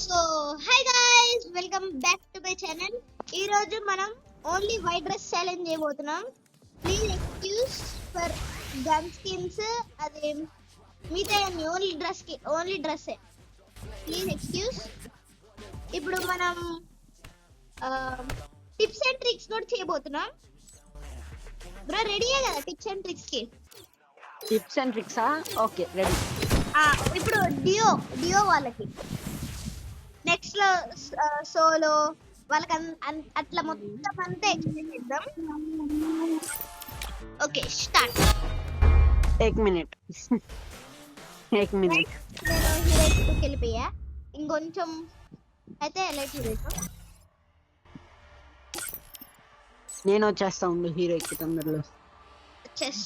So hi guys, welcome back to my channel. ఈ రోజు మనం ఓన్లీ వైట్ డ్రెస్ ఛాలెంజ్ చేయబోతున్నాం. Please excuse for gun skins. అదే మిగతా ఓన్లీ డ్రెస్ ప్లీజ్ ఎక్స్క్యూజ్. ఇప్పుడు మనం టిప్స్ అండ్ ట్రిక్స్ కూడా చేయబోతున్నాం. బ్రో రెడీయే కదా టిప్స్ అండ్ ట్రిక్స్ కి? టిప్స్ అండ్ ట్రిక్సా? Okay ready. ఇప్పుడు డియో వాళ్ళకి నెక్స్ట్ లో సోలో వాళ్ళకి అట్లా మొత్తం అంతా ఎక్స్ప్లెయిన్ చేద్దాం. Okay start. एक मिनट నేను హీరోకి వెళ్ళిపోయా. ఇంకొంచెం అయితే లైట్ హీరోకు నేను వచ్చేస్తా ఉండు హీరోకి తొందరలో. చెస్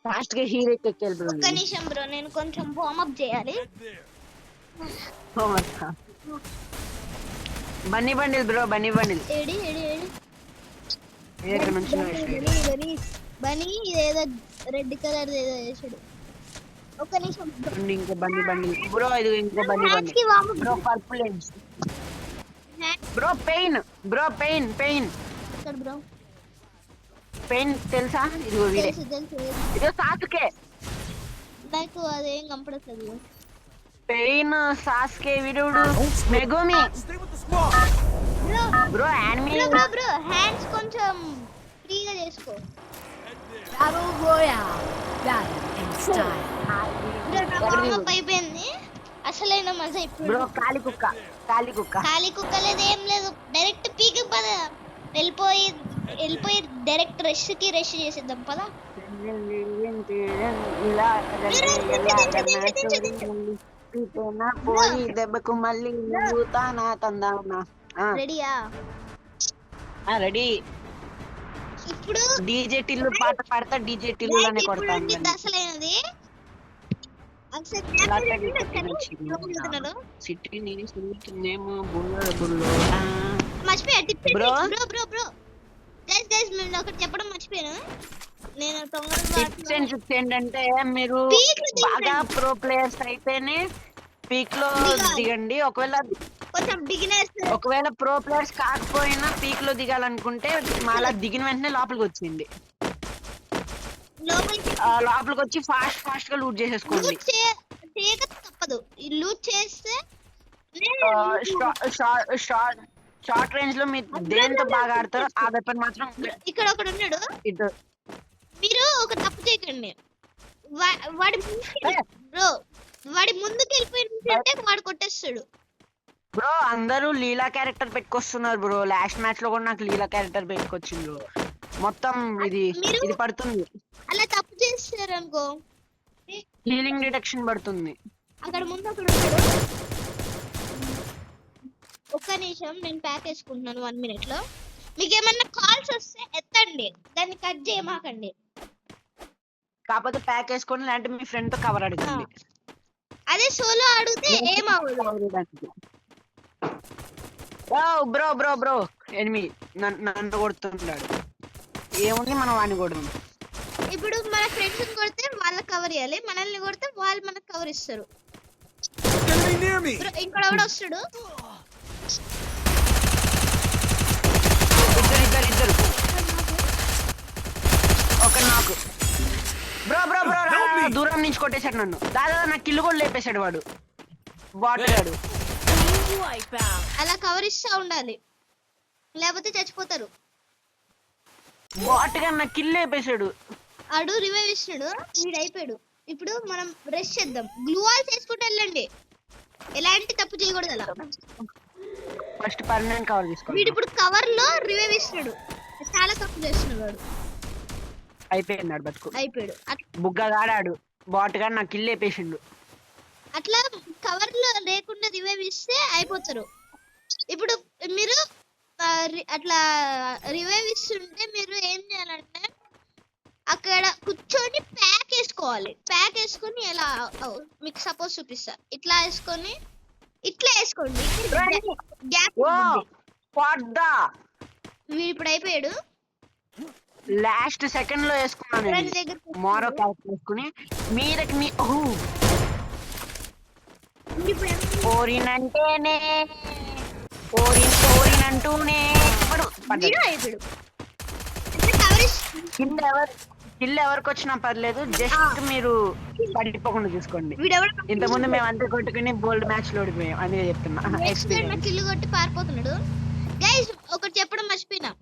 ఫాస్ట్ గా హీరోకి ఎక్కేయాలి బ్రో. ఒక్క నిమిషం బ్రో, నేను కొంచెం వార్మప్ చేయాలి. Bunny bundle bro, Bunny bundle AD AD AD ఇక్కడ నుంచి బనీ ఇదేదో రెడ్ కలర్ ఏదో వేసాడు. ఒక్క నిమిషం ఇంకో బన్నీ బండిల్ బ్రో, ఇది ఇంకో bunny bundle bro. Purple bro. Pain bro, Pain Pain bro Pain తెలుసా? ఇదిగో వీడే, తెలుసు ఇదిగో సాసుకే. నాకు అదేం కంపడలేదు. పెయిన్ సాసుకే వీడుడు Megumi bro. Anime bro hands కొంచెం ఫ్రీగా చేసుకో. Battle Royale. Battle in style. Bro నా వార్మప్ అయిపోయింది. అసలైన మజా ఇప్పుడు. బ్రో కాలి కుక్క, కాలి కుక్క. ఖాళీ కుక్క లేదు, ఏం లేదు. డైరెక్ట్ పీక్ పద. వెళ్ళిపోయి డైరెక్ట్ రష్ చేసేద్దాం పద. పోయి దెబ్బకు మళ్ళీ నవ్వుతానా తందానా. రెడీయా? రెడీ. ఇప్పుడు డీజే టిల్లు పాట పాడతా, డీజే టిల్లులోనే కొడతాను. అసలైనది సిటీ నేను సున్నుతుందేమో బుల్ల బుల్లో. మర్చిపోయా టిప్స్ బ్రో బ్రో గైస్ నేను ఒకటి చెప్పడం మర్చిపోయాను. నేను టిప్స్ అండ్ ట్రిక్స్ ఏంటంటే, మీరు బాగా ప్రో ప్లేయర్స్ అయితేనే పీక్ లో దిగండి. ఒకవేళ ప్రో ప్లేయర్స్ కాకపోయినా పీక్ లో దిగాలనుకుంటే మళ్ళా దిగిన వెంటనే లోపలికి వచ్చింది. లోపలికి వచ్చి ఫాస్ట్ గా లూట్ చేసేసుకోండి. తప్పదు లూట్ చేస్తే. షార్ట్ రేంజ్ లో మీరు దేంతో బాగా ఆడతారో ఆ వెపన్ మాత్రం. ఇక్కడ ఒకడు ఉన్నాడు, మీరు ఒక తప్పు చేయకండి. వాడి ముందుకు వెళ్ళిపోయిందంటే వాడు కొట్టేస్తాడు. బ్రో అందరూ లీలా క్యారెక్టర్ పెట్టుకొస్తున్నారు బ్రో. లాస్ట్ మ్యాచ్ లో కూడా నాకు లీలా క్యారెక్టర్ పెట్టుకొచ్చిండ్రు. మొత్తం ఇది పడుతుంది. అలా తప్పు చేస్తారు అనుకో, హీలింగ్ డిటెక్షన్ పడుతుంది. అక్కడ ముందు ఒకడు ఉంటాడు. ఒక్క నిమిషం నేను ప్యాక్ వేసుకుంటున్నాను. 1 minute లో మీకు ఏమన్నా కాల్స్ వస్తే ఎత్తండి, దాన్ని కట్ చేయమాకండి. కాకపోతే ప్యాక్ వేసుకొని లేదంటే మీ ఫ్రెండ్ తో కవర్ అడగండి. అదే సోలో అడిగితే ఏమవ్వదు. బ్రో బ్రో బ్రో ఎనిమి నన్ను కొడుతున్నాడు. ఏముంది, మనం వాడిని కొడదాం. ఇప్పుడు మన ఫ్రెండ్స్ కొడితే వాళ్ళకి కవర్ ఇవ్వాలి, మనల్ని కొడితే వాళ్ళు మనకు కవర్ ఇస్తారు. ఇంకోటి ఎవడో వస్తాడు. ఇద్దరు ఒక నాకు. బ్రో బ్రో బ్రో దూరం నుంచి కొట్టేశాడు నన్ను. దాదాపు నా కిల్లు కూడా లేపేశాడు వాడు, బాట్ గాడు. అలా కవర్ ఇస్తా ఉండాలి, లేకపోతే చచ్చిపోతారు. బాట్ గా నా కిల్లు లేపేశాడు. ఆడు రివైవ్ ఇస్తాడు, వీడు అయిపోయాడు. ఇప్పుడు మనం బ్రష్ చేద్దాం. గ్లూవాల్ చేసుకుంటూ వెళ్ళండి, ఎలాంటి తప్పు చేయకూడదు. అలా ఫస్ట్ పర్మనెంట్ కవర్ తీసుకోండి. వీడు ఇప్పుడు కవర్ లో రివైవ్ ఇస్తాడు, చాలా తప్పు చేస్తున్నాడు వాడు. అయిపోయినాడు, బతుకు అయిపోయాడు. బుగ్గగాడాడు, బాట్ గా నా కిల్లు లేపేసిండు. అట్లా కవర్ లో లేకుండా రివైవ్ ఇస్తే అయిపోతారు. ఇప్పుడు మీరు అట్లా రివైవ్ ఇస్తుంటే మీరు ఏం చేయాలంటే అక్కడ కూర్చొని ప్యాక్ వేసుకోవాలి. ప్యాక్ వేసుకొని ఎలా మీకు సపోజ్ చూపిస్తా. ఇట్లా వేసుకోండి. గ్యాప్. వీడు ఇప్పుడు అయిపోయాడు. లాస్ట్ సెకండ్ లో వేసుకున్నాను నీ నేను. దగ్గర మోరో క్యారెక్టర్ వేసుకుని మీదకి మీ ఇప్పుడు ఓరినంటేనే ఓరినంటూనే ఇప్పుడు పడ్డది. అయిపోయాడు అంటే కవరేజ్ కిల్ ఎవరికి వచ్చినా పర్లేదు, జస్ట్ మీరు పడిపోకుండా చూసుకోండి. వీడెవడో ఇంతకుముందు మేము అంతే కొట్టుకుని బోల్డ్ మ్యాచ్ లో ఓడిపోయాం, అందుకే చెప్తున్నా నాకు ఎక్స్పీరియన్స్. కిల్లు కొట్టి పారిపోతున్నాడు. గైస్ ఒకటి చెప్పడం మర్చిపోయినా,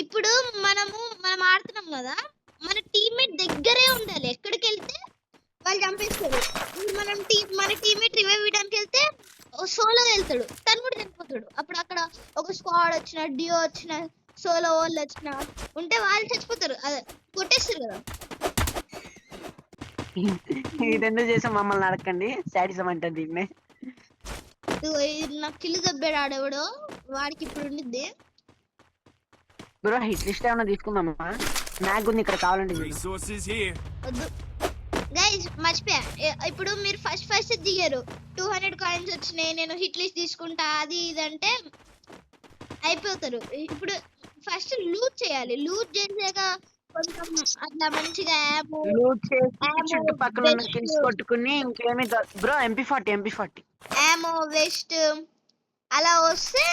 ఇప్పుడు మనం ఆడుతున్నాం కదా, మన టీమ్మేట్ దగ్గరే ఉండాలి. ఎక్కడికి వెళ్తే వాళ్ళు చంపేస్తారు. ఇప్పుడు మన టీమ్మేట్ రివైవ్ ఇవ్వడానికి వెళ్తే సోలో వెళ్తాడు, తను కూడా చనిపోతాడు. అప్పుడు అక్కడ ఒక స్క్వాడ్ వచ్చిన, డియో వచ్చిన, సోలో వాళ్ళు వచ్చిన ఉంటే వాళ్ళు చచ్చిపోతారు, అదే కొట్టేస్తారు కదా. ఇదెందుకు చేసాం మమ్మల్ని అడగండి, సాటిజం అంటారు దీన్ని. ఇది నాకు కిల్లు దబ్బాడు ఆడెవడో, వాడికి ఇప్పుడు ఉండిద్ది. బ్రో హిట్ లిస్ట్ ఏమైనా తీసుకుందామా? నాకు ఉంది ఇక్కడ కావాలంటే చూడు. Resources here. వద్దు గైస్, మర్చిపోయా. ఇప్పుడు మీరు ఫస్ట్ దిగారు, 200 కాయిన్స్ వచ్చినాయి, నేను హిట్ లిస్ట్ తీసుకుంటా అది ఇది అంటే అయిపోతారు. ఇప్పుడు ఫస్ట్ లూట్ చేయాలి. లూట్ చేసాక కొంచెం అట్లా మంచిగా లూట్ చేసి చుట్టుపక్కల ఉన్న కిల్స్ కొట్టుకుని ఇంకేమి బ్రో MP40 యామో వెస్ట్ అలా వస్తే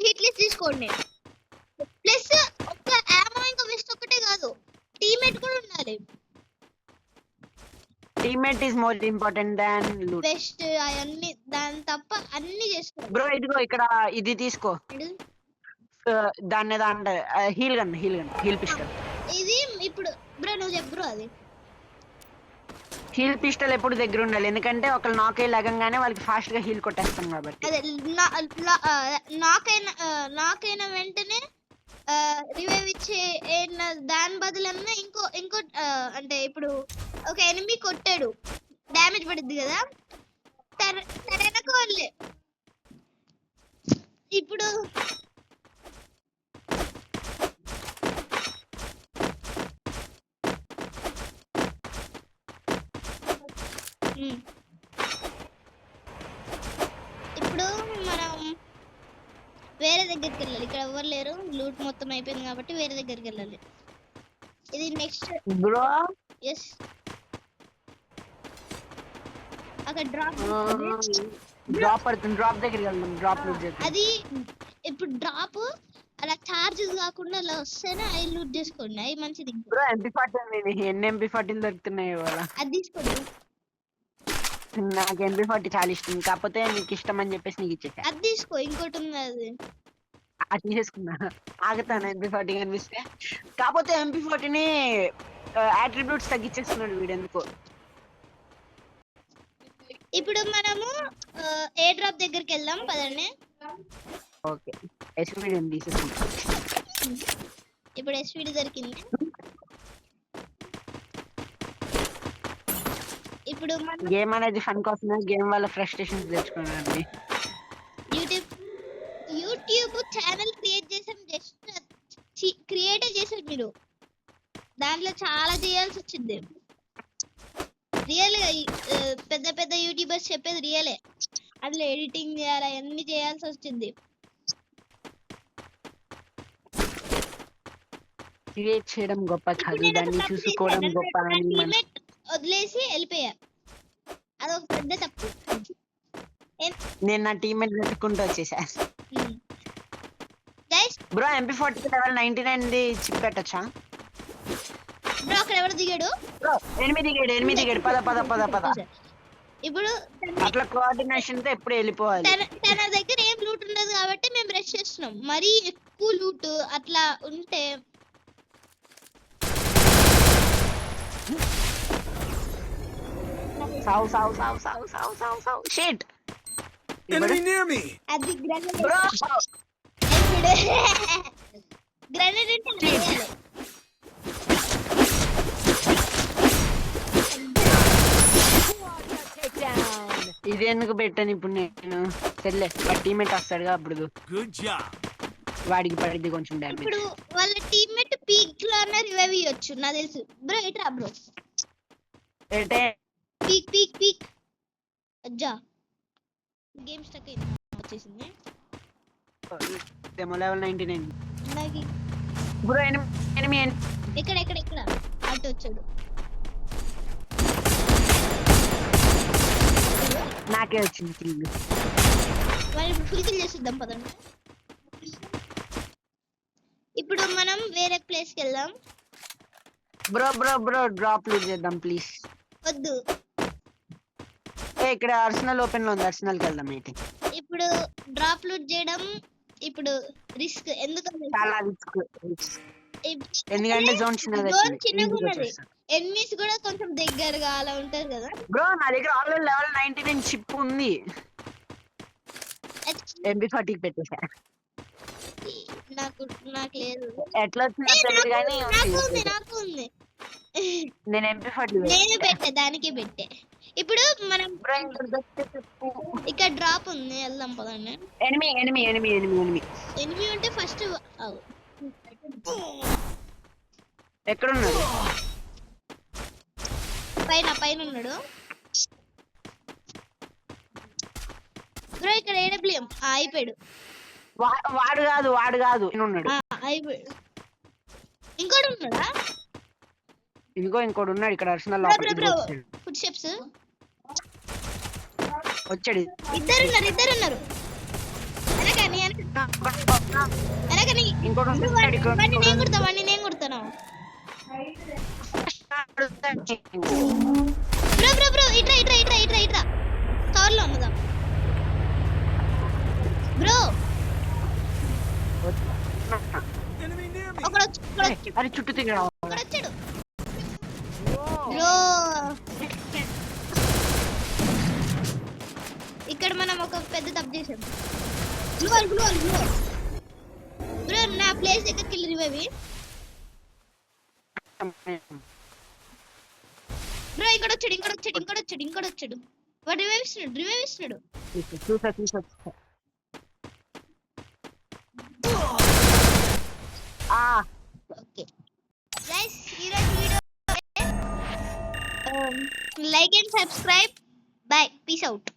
హిట్ లిస్ట్ తీసుకోండి. ప్లస్ ఒక్క యామో ఇంకా వెస్ట్ ఒకటే కాదు, టీమేట్ కూడా ఉండాలి. Teammate is more important than loot. West అవన్నీ దాని తప్ప అన్ని చేసుకోండి. బ్రో ఇదిగో ఇక్కడ ఇది తీసుకో, దాన్ని హీల్ పిస్టల్. ఇది ఇప్పుడు బ్రో నువ్వు చెప్పు బ్రో. అది హీల్ పిస్టల్ ఎప్పుడు దగ్గర ఉండాలి, ఎందుకంటే ఒకళ్ళు నాక్ అయ్యి లగంగానే వాళ్ళకి ఫాస్ట్ గా హీల్ కొట్టేస్తాం కాబట్టి. అదే నాకైన వెంటనే రివైవ్ ఇచ్చే దాని బదులన్నా ఇంకో అంటే ఇప్పుడు ఒక ఎనిమి కొట్టాడు, డ్యామేజ్ పడుద్ది కదా, వెనక వాళ్ళే. ఇప్పుడు ఇప్పుడు మనం వేరే దగ్గరికి వెళ్ళాలి. ఇక్కడ ఎవరు లేరు, లూట్ మొత్తం అయిపోయింది కాబట్టి వేరే దగ్గరికి వెళ్ళాలి. ఇది నెక్స్ట్ బ్రో ఎస్ అక్కడ డ్రాప్ పడుతుంది, డ్రాప్ దగ్గరికి వెళ్దాం. డ్రాప్ లూట్ చేద్దాం. అది ఇప్పుడు డ్రాప్ అలా చార్జెస్ కాకుండా అలా వస్తేనే అవి లూట్ చేసుకోండి, అవి మంచిది. బ్రో MP40 ఎన్ని MP40 దొరుకుతున్నాయి ఇవాళ. అది తీసుకోండి. నాకు MP40 చాలా ఇష్టం, కాకపోతే నీకు ఇష్టం అని చెప్పేసి నీకు ఇచ్చేసా. అది తీసుకో, ఇంకోటి ఉంది అది. అది తీసేసుకున్నా, ఆగుతాను MP40 కనిపిస్తే. కాకపోతే MP40ని అట్రిబ్యూట్స్ తగ్గించేస్తున్నాడు వీడు ఎందుకో. ఇప్పుడు మనము ఏ డ్రాప్ దగ్గరికి వెళ్దాం పదండి. Okay SVD తీసేసుకుంటా. ఇప్పుడు ఎస్విడి దొరికింది. ఇప్పుడు మనం గేమ్ అనేది ఫన్ కోసమే, గేమ్ వల్ల ఫ్రస్ట్రేషన్స్ తెచ్చుకున్నానండి. యూట్యూబ్ ఛానల్ క్రియేట్ చేసాం, జస్ట్ క్రియేటే చేశారు మీరు. దాంట్లో చాలా చేయాల్సి వచ్చింది. రియల్ గా పెద్ద పెద్ద యూట్యూబర్స్ చెప్పేది రియలే. అందులో ఎడిటింగ్ చేయాలి, అన్ని చేయాల్సి వచ్చింది. క్రియేట్ చేయడం గొప్ప కాదు, దాన్ని చూసుకోవడం గొప్ప అని మనం వదిలేసి వెళ్ళిపోయా, అదొక పెద్ద తప్పు. నేను నా టీమ్మేట్ వెతుక్కుంటూ వచ్చేసా. Guys bro MP40 level 99 chip పెట్టచ్చా? బ్రో అక్కడ ఎవరు దిగాడు? ఎనిమిది దిగాడు. పద. ఇప్పుడు అట్లా కోఆర్డినేషన్ తో ఎప్పుడు వెళ్ళిపోవాలి. తన దగ్గర ఏం లూట్ ఉండదు కాబట్టి మేము రెస్ట్ చేస్తున్నాం. మరీ ఎక్కువ లూట్ అట్లా ఉంటే సావు షిట్. Enemy near me. అది గ్రెనేడ్. బ్రో గ్రెనేడ్ అంటే Takedown. ఇది ఎందుకు పెట్టాను ఇప్పుడు నేను? సర్లే వాడి టీమ్మేట్ వస్తాడుగా, అప్పుడు Good job. వాడికి పడిద్ది కొంచెం డ్యామేజ్. ఇప్పుడు వాళ్ళ టీమ్మేట్ పీక్ లో అన్న రివైవ్ ఇవ్వచ్చు నాకు తెలుసు. బ్రో ఎట్రా బ్రో, అంటే పీక్ అజ్జా గేమ్ స్టక్ అయింది, వచ్చేసింది డెమో లెవెల్ 99. నాకు బ్రో ఎనిమి ఇక్కడ అటు వచ్చాడు. నాకే వచ్చింది కిల్. వాళ్ళు ఇప్పుడు ఫుల్ కిల్ చేసిద్దాం పదండి. ఇప్పుడు మనం వేరే ప్లేస్ కి వెళ్దాం. బ్రో డ్రాప్ లూట్ చేద్దాం ప్లీజ్. వద్దు, ఇక్కడ అర్సనల్ ఓపెన్ లో ఉంది, అర్సనల్ కి వెళ్దాం అయితే. ఇప్పుడు డ్రాప్ లూట్ చేయడం ఇప్పుడు రిస్క్. ఎందుకంటే చాలా రిస్క్, ఎందుకంటే జోన్ చిన్నది జోన్ చిన్నగా ఉన్నది, ఎనిమీస్ కూడా కొంచెం దగ్గరగా అలా ఉంటది కదా. బ్రో నా దగ్గర ఆల్రెడీ లెవెల్ 99 చిప్ ఉంది, MP40 పెట్టేసా. నాకు లేదు. ఎట్లా వచ్చిందో తెలియదు కానీ నాకు ఉంది. నేను MP40 నేను పెట్టే దానికి పెట్టే. ఇప్పుడు మనం ఇక్కడ డ్రాప్ ఉంది, వెళ్దాం పదండి. ఎనిమి ఉంటే ఫస్ట్ ఎక్కడ ఉన్నాడు? పైన ఉన్నాడు బ్రో. ఇక్కడ AWM అయిపోయాడు. వాడు కాదు ఉన్నాడు. అయిపోయాడు. ఇంకోటి ఉన్నాడా? ఇంకోటి ఉన్నాడు ఇక్కడ అర్సనల్ ఫుడ్ స్టెప్స్ వచ్చాడు. ఇద్దరున్నారు. ఇంకోటి నేను కుడతాను. బ్రో ఇట్రా కవర్ లో ఉన్నదా బ్రో? Enemy near me. అరే చుట్టూ తిరిగి వచ్చాడు బ్రో. ఇక్కడ మనం ఒక పెద్ద తప్పు చేసాం. బ్రో నా ప్లేస్ దగ్గర కిల్ రివైవ్. బ్రో ఇంకోటి వచ్చాడు. వాడు రివైవ్ ఇస్తున్నాడు. చూసా. ఓకే గైస్, ఈరోజు video like and subscribe. By, peace out.